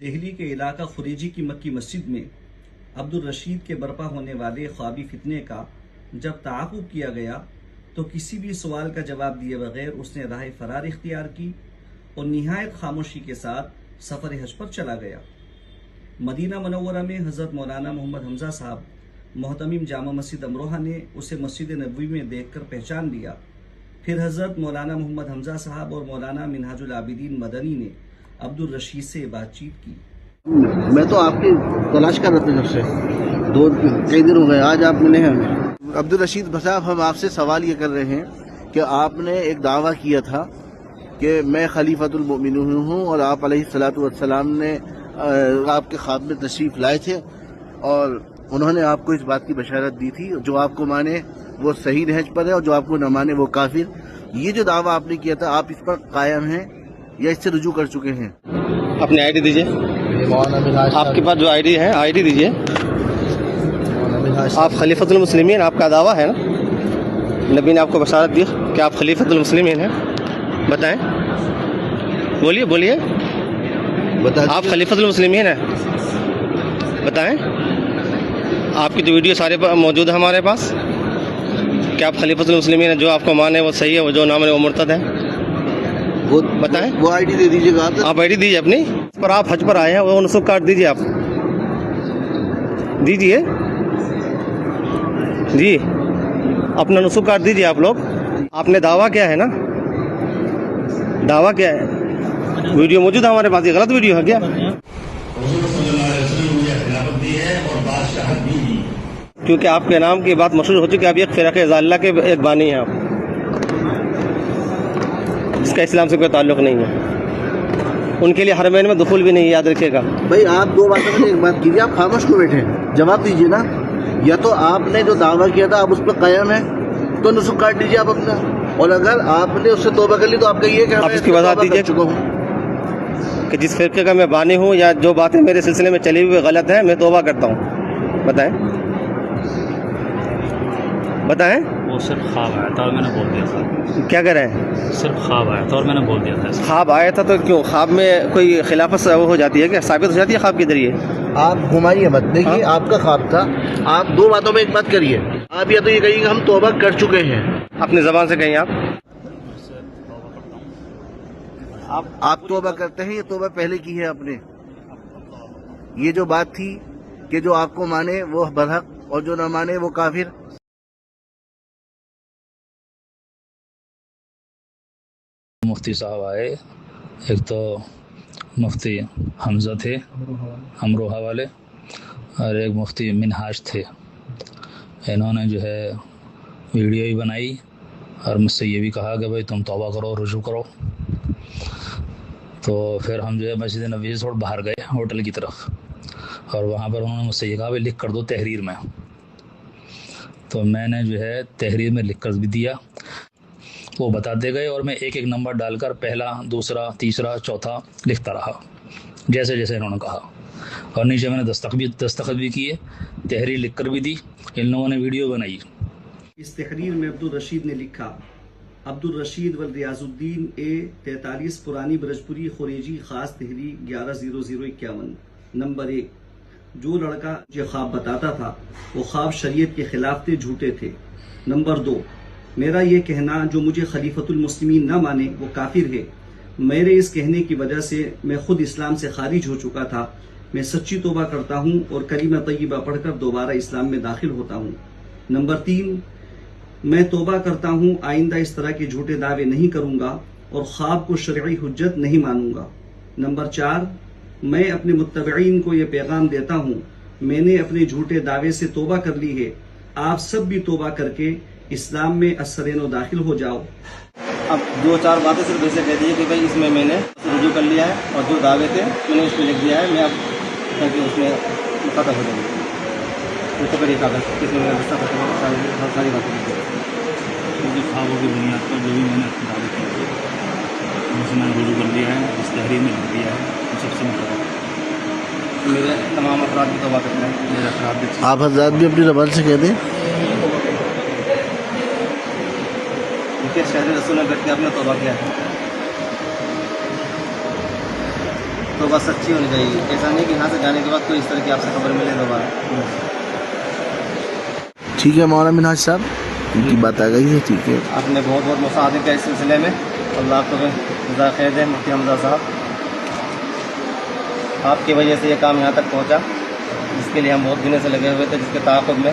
دہلی کے علاقہ خریجی کی مکی مسجد میں عبدالرشید کے برپا ہونے والے خوابی فتنے کا جب تعاقب کیا گیا تو کسی بھی سوال کا جواب دیے بغیر اس نے راہ فرار اختیار کی اور نہایت خاموشی کے ساتھ سفر حج پر چلا گیا۔ مدینہ منورہ میں حضرت مولانا محمد حمزہ صاحب محتمم جامع مسجد امروہہ نے اسے مسجد نبوی میں دیکھ کر پہچان لیا۔ پھر حضرت مولانا محمد حمزہ صاحب اور مولانا منہاج العابدین مدنی نے عبدالرشید سے بات چیت کی۔ میں تو آپ کی تلاش کر رہا تھا جب سے کئی دن ہو گئے، آج آپ ملے ہیں ہمیں۔ عبدالرشید صاحب، ہم آپ سے سوال یہ کر رہے ہیں کہ آپ نے ایک دعویٰ کیا تھا کہ میں خلیفۃ المؤمنین ہوں، اور آپ علیہ الصلوۃ والسلام نے آپ کے خواب میں تشریف لائے تھے اور انہوں نے آپ کو اس بات کی بشارت دی تھی، جو آپ کو مانے وہ صحیح نہج پر ہے اور جو آپ کو نہ مانے وہ کافر۔ یہ جو دعویٰ آپ نے کیا تھا، آپ اس پر قائم ہیں یا اس سے رجوع کر چکے ہیں؟ اپنی آئی ڈی دیجیے، آپ کے پاس جو آئی ڈی ہے آئی ڈی دیجیے۔ آپ خلیفۃ المسلمین، آپ کا دعویٰ ہے نا؟ نبی نے آپ کو بشارت دی کہ آپ خلیفۃ المسلمین ہیں، بتائیں، بولیے بولیے، آپ خلیفۃ المسلمین ہیں، بتائیں۔ آپ کی جو ویڈیو سارے موجود ہے ہمارے پاس کہ آپ خلیفۃ المسلمین ہیں، جو آپ کو مانے وہ صحیح ہے، وہ جو نہ مانے وہ مرتد ہے، وہ بتائیں۔ وہ آئی ڈی دے دیجیے گا آپ آئی ڈی دیجیے اپنی، پر آپ حج پر آئے ہیں، وہ نسخ کارڈ دیجیے، آپ دیجیے جی، اپنا نسخ کارڈ دیجیے آپ لوگ۔ آپ نے دعویٰ کیا ہے نا، دعویٰ کیا ہے؟ ویڈیو موجود ہے ہمارے پاس، یہ غلط ویڈیو ہے کیا؟ کیونکہ آپ کے نام کی بات مشہور ہو چکی ہے، آپ ایک فرقہ ضالہ کے ایک بانی ہیں آپ، جس کا اسلام سے کوئی تعلق نہیں ہے۔ ان کے لیے حرمین میں دخول بھی نہیں، یاد رکھیے گا۔ بھائی آپ دو باتوں میں ایک بات کیجیے، آپ خاموش کیوں بیٹھے؟ جواب دیجیے نا، یا تو آپ نے جو دعویٰ کیا تھا آپ اس پہ قائم ہیں تو نسخ کاٹ دیجیے آپ اپنا، اور اگر آپ نے اس سے توبہ کر لی تو آپ کہیے کہ آپ اس کی وضاحت دیجیے کہ جس فرقے کا میں بانی ہوں یا جو باتیں میرے سلسلے میں چلی ہوئی غلط ہیں، میں توبہ کرتا ہوں، بتائیں بتائیں۔ وہ صرف خواب آیا تھا اور میں نے بول دیا تھا۔ کیا کہہ رہے ہیں؟ صرف خواب آیا تھا اور میں نے بول دیا تھا۔ خواب آیا تھا تو کیوں خواب میں کوئی خلافت وہ ہو جاتی ہے، کہ ثابت ہو جاتی ہے خواب کے ذریعے؟ آپ گھمائیے مت، دیکھیے آپ کا خواب تھا، آپ دو باتوں میں ایک بات کریے، آپ یا تو یہ کہیے کہ ہم توبہ کر چکے ہیں، اپنی زبان سے کہیں آپ توبہ کرتے ہیں، یہ توبہ پہلے کی ہے آپ نے؟ یہ جو بات تھی کہ جو آپ کو مانے وہ برحق اور جو نہ مانے وہ کافر، مفتی صاحب آئے، ایک تو مفتی حمزہ تھے امروہہ والے، اور ایک مفتی منہاج تھے۔ انہوں نے جو ہے ویڈیو ہی بنائی اور مجھ سے یہ بھی کہا کہ بھائی تم توبہ کرو، رجوع کرو۔ تو پھر ہم جو ہے مسجد نبوی سے تھوڑا باہر گئے ہوٹل کی طرف، اور وہاں پر انہوں نے مجھ سے یہ کہا بھائی لکھ کر دو تحریر میں۔ تو میں نے جو ہے تحریر میں لکھ کر بھی دیا، وہ بتاتے گئے اور میں ایک ایک نمبر ڈال کر پہلا، دوسرا، تیسرا، چوتھا لکھتا رہا جیسے جیسے انہوں نے کہا، اور نیچے میں نے دستخط بھی کیے، تحریر لکھ کر بھی دی، ان لوگوں نے ویڈیو بنائی۔ اس تحریر میں عبدالرشید نے لکھا: عبدالرشید والریاض الدین اے 43 پرانی برجپوری خوریجی خاص دہلی 110051۔ نمبر 1، جو لڑکا مجھے خواب بتاتا تھا وہ خواب شریعت کے خلاف تھے، جھوٹے تھے۔ نمبر 2، میرا یہ کہنا جو مجھے خلیفۃ المسلمین نہ مانے وہ کافر ہے، میرے اس کہنے کی وجہ سے میں خود اسلام سے خارج ہو چکا تھا، میں سچی توبہ کرتا ہوں اور کلمہ طیبہ پڑھ کر دوبارہ اسلام میں داخل ہوتا ہوں۔ نمبر 3، میں توبہ کرتا ہوں، آئندہ اس طرح کے جھوٹے دعوے نہیں کروں گا اور خواب کو شرعی حجت نہیں مانوں گا۔ نمبر 4، میں اپنے متبعین کو یہ پیغام دیتا ہوں، میں نے اپنے جھوٹے دعوے سے توبہ کر لی ہے، آپ سب بھی توبہ کر کے اسلام میں اثرین و داخل ہو جاؤ۔ اب دو چار باتیں صرف ایسے کہہ دیجیے کہ بھائی اس میں نے رجوع کر لیا ہے، اور جو دعوے تھے میں نے اس پہ لکھ دیا ہے، میں اب تاکہ اس میں ختم ہو جائے گی تو پھر یہ کاغذ کس میں ساری باتیں لکھ دی۔ کیونکہ خوابوں کی بنیاد پر جو بھی میں نے اپنے دعوے کیے تھے اس میں نے رجوع کر دیا ہے، اس تحریر میں لکھ دیا ہے، ان سب سے میں توبہ کرتا ہوں۔ میرے تمام افراد بھی توبہ کرتے ہیں، میرے افراد بھی۔ آپ حضرات بھی اپنی زبان سے کہہ دیں۔ شہر رسول میں بیٹھ کے آپ نے توبہ کیا ہے۔ تو بس سچی ہونی چاہیے. ایسا نہیں کہ یہاں سے جانے کے بعد کوئی اس طرح کی آپ سے خبر ملے دوبارہ. ٹھیک ہے مولانا منہاج صاحب, ان کی بات آ گئی ہے. ٹھیک ہے, آپ نے بہت بہت مساعدہ کیا اس سلسلے میں. اللہ آپ کو جزائے خیر دے. مفتی حمزہ صاحب, آپ کی وجہ سے یہ کام یہاں تک پہنچا, جس کے لیے ہم بہت دنوں سے لگے ہوئے تھے, جس کے تعاقب میں